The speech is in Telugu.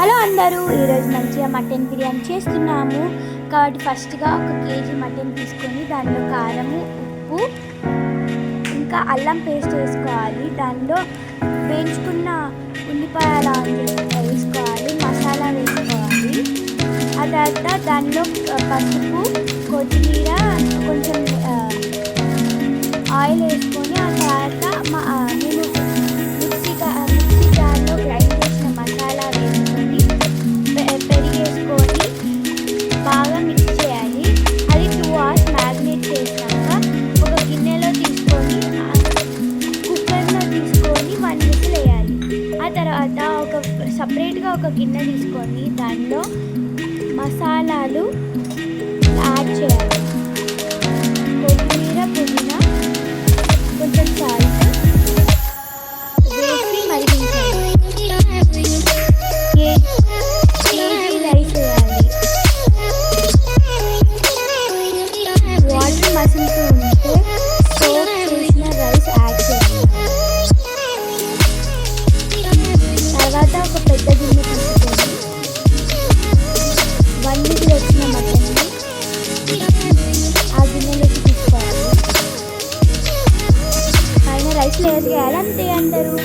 హలో అందరూ, ఈరోజు మంచిగా మటన్ బిర్యానీ చేస్తున్నాము. కాబట్టి ఫస్ట్గా 1 కేజీ మటన్ తీసుకొని దానిలో కారము, ఉప్పు, ఇంకా అల్లం పేస్ట్ వేసుకోవాలి. దానిలో వేయించుకున్న ఉల్లిపాయలు వేసుకోవాలి, మసాలా వేసుకోవాలి. ఆ తర్వాత దానిలో పసుపు, కొత్తిమీర, కొంచెం ఆయిల్ వేసుకొని ఆ తర్వాత నేను మిక్సీ జార్లో గ్రైండ్ చేసిన మసాలా వేసుకొని పెరిగేసుకొని బాగా మిక్స్ చేయాలి. అది 2 hours మ్యారినేట్ చేసినాక ఒక గిన్నెలో తీసుకొని కుక్కర్లో తీసుకొని 1 విజిల్ వేయాలి. ఆ తర్వాత సపరేట్గా ఒక గిన్నె తీసుకొని దానిలో మసాలాలు యాడ్ చేయాలి. కొత్తిమీర, పుదీనా, కొంచెం సాల్ట్ వేసి మరిగించాలి. కేజీ రైస్ వేయాలి. వాటర్ మసులుతూ ఉంటే సోప్ చేసిన రైస్ యాడ్ చేయాలి. తర్వాత ఒక పెద్ద గిన్నె తీసుకొని 1 విజిల్ వచ్చిన మటన్ని ఆ గిన్నెలోకి తీసుకోవాలి. పైన రైస్ లేయర్ చేయాలి. అంతే అందరూ.